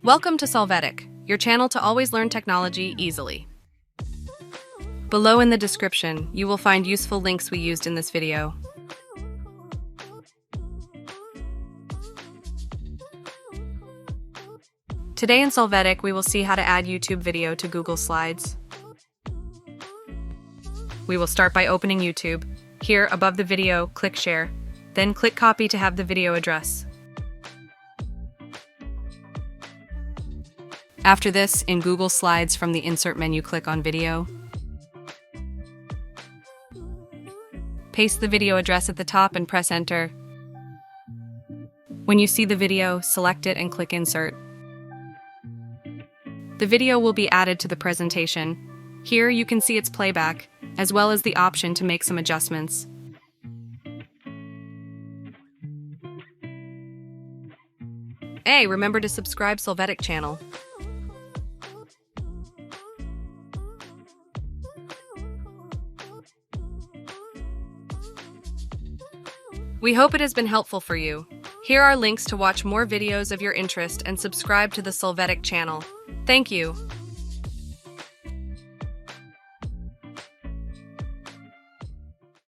Welcome to Solvetic, your channel to always learn technology easily. Below in the description, you will find useful links we used in this video. Today in Solvetic, we will see how to add YouTube video to Google Slides. We will start by opening YouTube. Here, above the video, click Share. Then click Copy to have the video address. After this, in Google Slides, from the Insert menu, click on Video. Paste the video address at the top and press Enter. When you see the video, select it and click Insert. The video will be added to the presentation. Here you can see its playback, as well as the option to make some adjustments. Hey, remember to subscribe Solvetic channel. We hope it has been helpful for you. Here are links to watch more videos of your interest and subscribe to the Solvetic channel. Thank you.